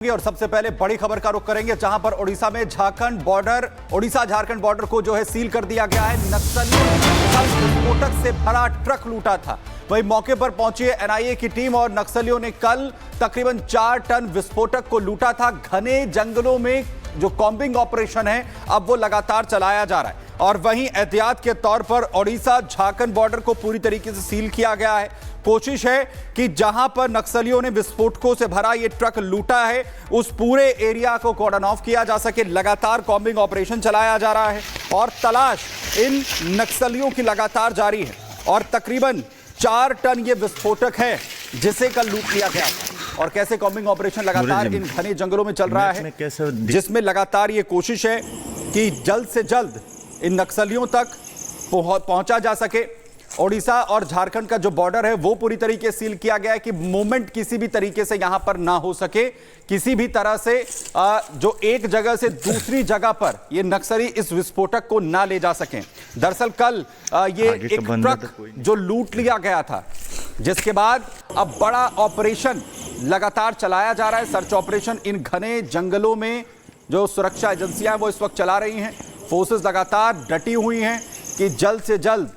और सबसे पहले बड़ी खबर का रुख करेंगे जहां पर ओडिशा में ओडिशा झारखंड बॉर्डर को जो है सील कर दिया गया है। नक्सलियों ने विस्फोटक से भरा ट्रक लूटा था। वहीं मौके पर पहुंची एनआईए की टीम और नक्सलियों ने कल तकरीबन 4 टन विस्फोटक को लूटा था। घने जंगलों में जो कॉम्बिंग ऑपरेशन है अब वो लगातार चलाया जा रहा है और वहीं एहतियात के तौर पर ओडिशा झारखंड बॉर्डर को पूरी तरीके से सील किया गया है। कोशिश है कि जहां पर नक्सलियों ने विस्फोटकों से भरा ये ट्रक लूटा है उस पूरे एरिया को कॉर्डन ऑफ किया जा सके। लगातार कॉम्बिंग ऑपरेशन चलाया जा रहा है और तलाश इन नक्सलियों की लगातार जारी है और तकरीबन 4 टन ये विस्फोटक है जिसे कल लूट लिया गया और कैसे कॉम्बिंग ऑपरेशन लगातार इन घने जंगलों में चल रहा है, जिसमें लगातार ये कोशिश है कि जल्द से जल्द इन नक्सलियों तक पहुंचा जा सके। ओडिशा और झारखंड का जो बॉर्डर है वो पूरी तरीके से सील किया गया है कि मूवमेंट किसी भी तरीके से यहां पर ना हो सके, किसी भी तरह से जो एक जगह से दूसरी जगह पर ये नक्सली इस विस्फोटक को ना ले जा सकें। दरअसल कल ये एक ट्रक जो लूट लिया गया था, जिसके बाद अब बड़ा ऑपरेशन लगातार चलाया जा रहा है। सर्च ऑपरेशन इन घने जंगलों में जो सुरक्षा एजेंसियां वो इस वक्त चला रही हैं। फोर्सेस लगातार डटी हुई हैं कि जल्द से जल्द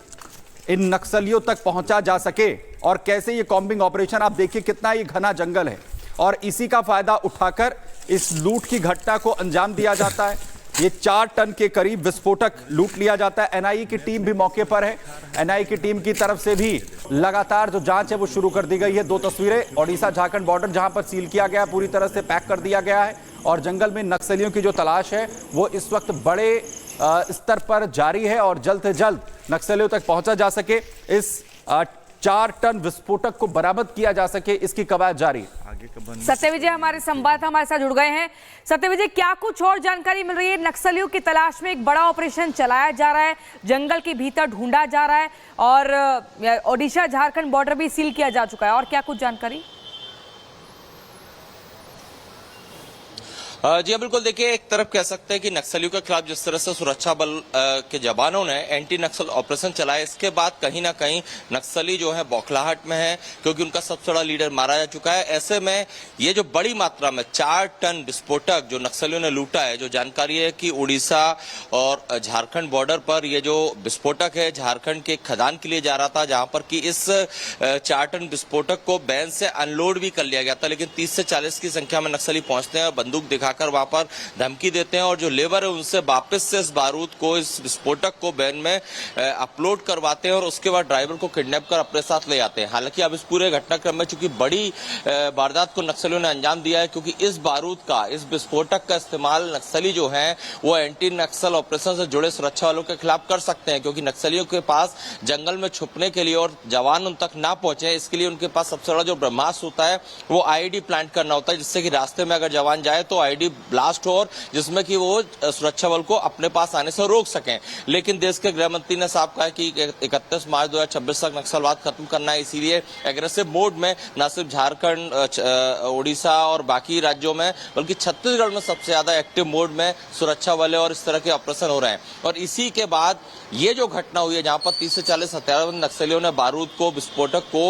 इन नक्सलियों तक पहुंचा जा सके। और कैसे ये कॉम्बिंग ऑपरेशन, आप देखिए कितना ये घना जंगल है और इसी का फायदा उठाकर इस लूट की घटना को अंजाम दिया जाता है। ये 4 टन के करीब विस्फोटक लूट लिया जाता है। एनआईए की टीम भी मौके पर है। एनआईए की टीम की तरफ से भी लगातार जो जांच है वो शुरू कर दी गई है। 2 तस्वीरें ओडिशा झारखंड बॉर्डर जहां पर सील किया गया, पूरी तरह से पैक कर दिया गया है और जंगल में नक्सलियों की जो तलाश है वो इस वक्त बड़े स्तर पर जारी है और जल्द से जल्द नक्सलियों तक पहुंचा जा सके, इस 4 टन विस्फोटक को बरामद किया जा सके, इसकी कवायद जारी है। सत्यविजय हमारे संवाददाता हमारे साथ जुड़ गए हैं। सत्यविजय, क्या कुछ और जानकारी मिल रही है? नक्सलियों की तलाश में एक बड़ा ऑपरेशन चलाया जा रहा है, जंगल के भीतर ढूंढा जा रहा है और ओडिशा झारखंड बॉर्डर भी सील किया जा चुका है, और क्या कुछ जानकारी? जी हाँ, बिल्कुल। देखिए, एक तरफ कह सकते हैं कि नक्सलियों के खिलाफ जिस तरह से सुरक्षा बल के जवानों ने एंटी नक्सल ऑपरेशन चलाया, इसके बाद कहीं ना कहीं नक्सली जो है बौखलाहट में है, क्योंकि उनका सबसे बड़ा लीडर मारा जा चुका है। ऐसे में ये जो बड़ी मात्रा में 4 टन विस्फोटक जो नक्सलियों ने लूटा है, जो जानकारी है कि उड़ीसा और झारखंड बॉर्डर पर ये जो विस्फोटक है झारखंड के खदान के लिए जा रहा था, जहां पर कि इस 4 टन विस्फोटक को बैन से अनलोड भी कर लिया गया था। लेकिन 30 से 40 की संख्या में नक्सली पहुंचते हैं और बंदूक दिखा वहां पर धमकी देते हैं और जो लेबर है उनसे वापस से इस बारूद को, इस विस्फोटक को बैन में अपलोड करवाते हैं और उसके बाद ड्राइवर को किडनैप कर अपने साथ ले जाते हैं। हालांकि अब इस पूरे घटनाक्रम में चूंकि बड़ी वारदात को नक्सलियों ने अंजाम दिया है, क्योंकि इस बारूद का, इस विस्फोटक का इस्तेमाल नक्सली जो है वो एंटी नक्सल ऑपरेशन से जुड़े सुरक्षा वालों के खिलाफ कर सकते हैं, क्योंकि नक्सलियों के पास जंगल में छुपने के लिए और जवान उन तक ना पहुंचे, इसके लिए उनके पास सबसे बड़ा जो ब्रह्मास्त्र होता है वो आईडी प्लांट करना होता है, जिससे कि रास्ते में अगर जवान जाए तो आईडी ब्लास्ट हो और जिसमें कि वो सुरक्षा बल को अपने पास आने से रोक सकें। लेकिन देश के गृह मंत्री ने साफ कहा कि 31 मार्च 2026 तक नक्सलवाद खत्म करना है, इसीलिए एग्रेसिव मोड में न सिर्फ झारखंड, ओडिशा और बाकी राज्यों में बल्कि छत्तीसगढ़ में सबसे ज्यादा एक्टिव मोड में सुरक्षा बल और इस तरह के ऑपरेशन हो रहे हैं। और इसी के बाद ये जो घटना हुई है जहां पर 30 से 40 हथियारबंद नक्सलियों ने बारूद को, विस्फोटक को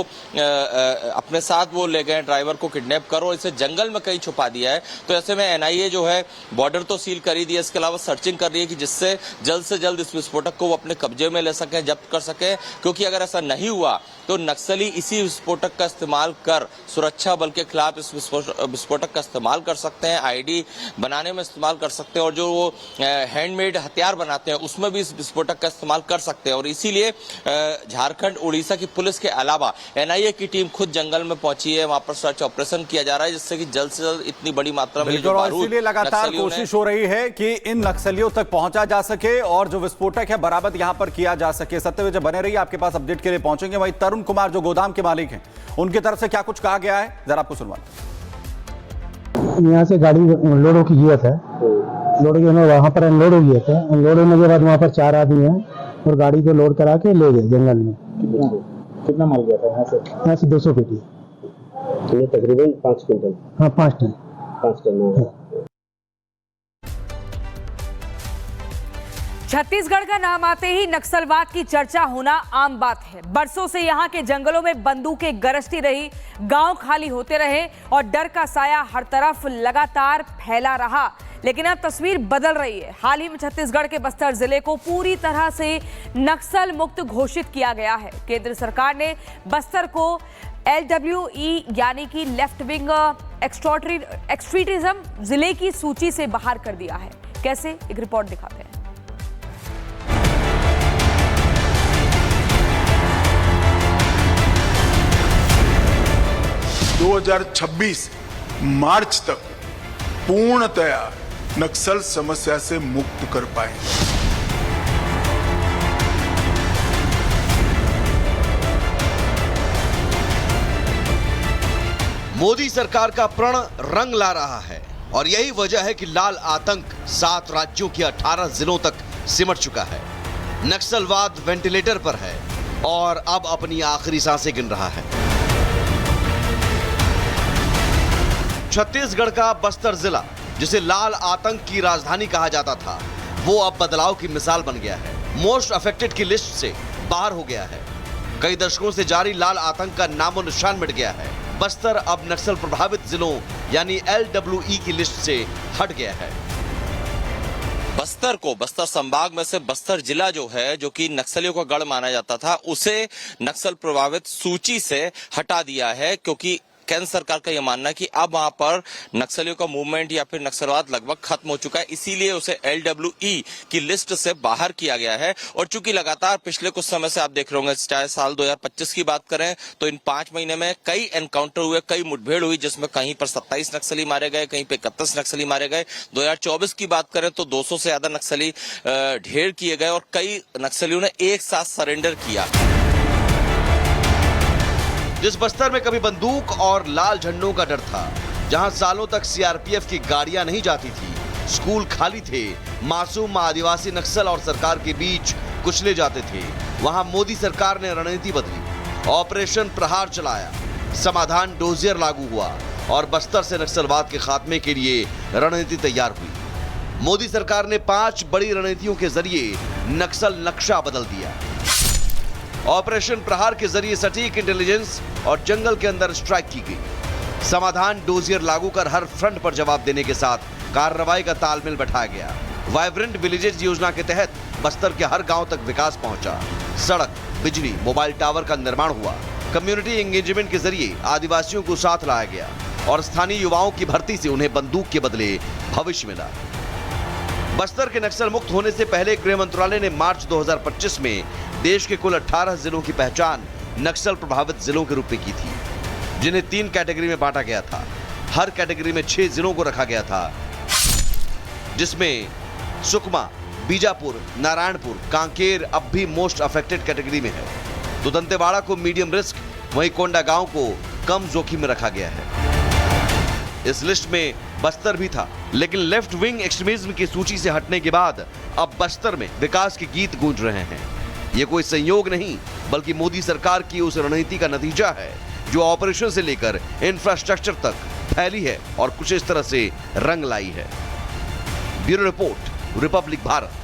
अपने साथ वो ले गए, ड्राइवर को किडनैप कर और इसे जंगल में कहीं छुपा दिया है। तो ऐसे में एनआईए जो है बॉर्डर तो सील कर ही दिया, इसके अलावा सर्चिंग कर रही है कि जिससे जल्द से जल्द इस विस्फोटक को वो अपने कब्जे में ले सके, जब्त कर सके, क्योंकि अगर ऐसा नहीं हुआ तो नक्सली इसी विस्फोटक का इस्तेमाल कर सुरक्षा बल के खिलाफ इस विस्फोटक का इस्तेमाल कर सकते हैं, आईडी बनाने में इस्तेमाल कर सकते हैं और जो वो हैंडमेड हथियार बनाते हैं उसमें भी इस विस्फोटक का इस्तेमाल कर सकते हैं। और इसीलिए झारखंड, उड़ीसा की पुलिस के अलावा एनआईए की टीम खुद जंगल में पहुंची है, वहां पर सर्च ऑपरेशन किया जा रहा है, जिससे कि जल्द से जल्द इतनी बड़ी मात्रा में लगातार कोशिश हो रही है कि इन नक्सलियों तक पहुंचा जा सके और जो विस्फोटक है बरामद यहां पर किया जा सके। सत्यविजय बने रहिए, आपके पास अपडेट के लिए पहुंचेंगे। वहीं तरुण कुमार जो गोदाम के मालिक हैं, उनकी तरफ से क्या कुछ कहा गया है, जरा आपको सुनवा। यहाँ से गाड़ी लोड होकर गया था, लोड वहां पर अनलोड हो गया था। अनलोड होने के बाद वहां पर 4 आदमी हैं और गाड़ी को लोड करा के ले गए जंगल में। कितना माल गया था यहाँ से? 200 पेटी, तकरीबन 5 क्विंटल। हाँ, 5 टन। 5 टन। छत्तीसगढ़ का नाम आते ही नक्सलवाद की चर्चा होना आम बात है। बरसों से यहाँ के जंगलों में बंदूकें गरजती रही, गांव खाली होते रहे और डर का साया हर तरफ लगातार फैला रहा। लेकिन अब तस्वीर बदल रही है। हाल ही में छत्तीसगढ़ के बस्तर जिले को पूरी तरह से नक्सल मुक्त घोषित किया गया है। केंद्र सरकार ने बस्तर को LWE यानी कि लेफ्ट विंग एक्सट्रीमिज्म जिले की सूची से बाहर कर दिया है। कैसे, एक रिपोर्ट दिखाते हैं। मार्च तक पूर्णतया नक्सल समस्या से मुक्त कर पाएंगे। मोदी सरकार का प्रण रंग ला रहा है और यही वजह है कि लाल आतंक 7 राज्यों के 18 जिलों तक सिमट चुका है। नक्सलवाद वेंटिलेटर पर है और अब अपनी आखिरी सांसें गिन रहा है। छत्तीसगढ़ का बस्तर जिला, जिसे लाल आतंक की राजधानी कहा जाता था, वो अब बदलाव की मिसाल बन गया है। मोस्ट अफेक्टेड की लिस्ट से बाहर हो गया है। कई दशकों से जारी लाल आतंक का नामो निशान मिट गया है। बस्तर अब नक्सल प्रभावित जिलों यानी LWE की लिस्ट से हट गया है। बस्तर को, बस्तर संभाग में से बस्तर जिला जो है, जो कि नक्सलियों का गढ़ माना जाता था, उसे नक्सल प्रभावित सूची से हटा दिया है, क्योंकि केंद्र सरकार का यह मानना है कि अब वहां पर नक्सलियों का मूवमेंट या फिर नक्सलवाद लगभग खत्म हो चुका है। इसीलिए उसे LWE की लिस्ट से बाहर किया गया है। और चूंकि लगातार पिछले कुछ समय से आप देख रहे होंगे, चाहे साल 2025 की बात करें तो इन 5 महीने में कई एनकाउंटर हुए, कई मुठभेड़ हुई, जिसमें कहीं पर 27 नक्सली मारे गए, कहीं पे 31 नक्सली मारे गए। 2024 की बात करें तो 200 से ज्यादा नक्सली ढेर किए गए और कई नक्सलियों ने एक साथ सरेंडर किया। जिस बस्तर में कभी बंदूक और लाल झंडों का डर था, जहां सालों तक CRPF की गाड़ियां नहीं जाती थी, स्कूल खाली थे, मासूम आदिवासी नक्सल और सरकार के बीच कुचले जाते थे, वहां मोदी सरकार ने रणनीति बदली, ऑपरेशन प्रहार चलाया, समाधान डोजियर लागू हुआ और बस्तर से नक्सलवाद के खात्मे के लिए रणनीति तैयार हुई। मोदी सरकार ने 5 बड़ी रणनीतियों के जरिए नक्सल नक्शा बदल दिया। ऑपरेशन प्रहार के जरिए सटीक इंटेलिजेंस और जंगल के अंदर स्ट्राइक की गई। समाधान डोजियर लागू कर हर फ्रंट पर जवाब देने के साथ कार्रवाई का तालमेल बैठाया गया। वाइब्रेंट विलेजेस योजना के तहत बस्तर के हर गांव तक विकास पहुंचा। सड़क, बिजली, मोबाइल टावर का निर्माण हुआ। कम्युनिटी एंगेजमेंट के जरिए आदिवासियों को साथ लाया गया और स्थानीय युवाओं की भर्ती से उन्हें बंदूक के बदले भविष्य मिला। बस्तर के नक्सल मुक्त होने से पहले गृह मंत्रालय ने मार्च 2025 में देश के कुल 18 जिलों की पहचान नक्सल प्रभावित जिलों के रूप में की थी, जिन्हें 3 कैटेगरी में बांटा गया था। हर कैटेगरी में 6 जिलों को रखा गया था, जिसमें सुकमा, बीजापुर, नारायणपुर, कांकेर अब भी मोस्ट अफेक्टेड कैटेगरी में है, तो दंतेवाड़ा को मीडियम रिस्क, वहीं कोंडागांव को कम जोखिम में रखा गया है। इस लिस्ट में बस्तर भी था, लेकिन लेफ्ट विंग एक्सट्रीमिज्म की सूची से हटने के बाद अब बस्तर में विकास के गीत गूंज रहे हैं। ये कोई संयोग नहीं, बल्कि मोदी सरकार की उस रणनीति का नतीजा है जो ऑपरेशन से लेकर इंफ्रास्ट्रक्चर तक फैली है और कुछ इस तरह से रंग लाई है। Bureau report, Republic Bharat.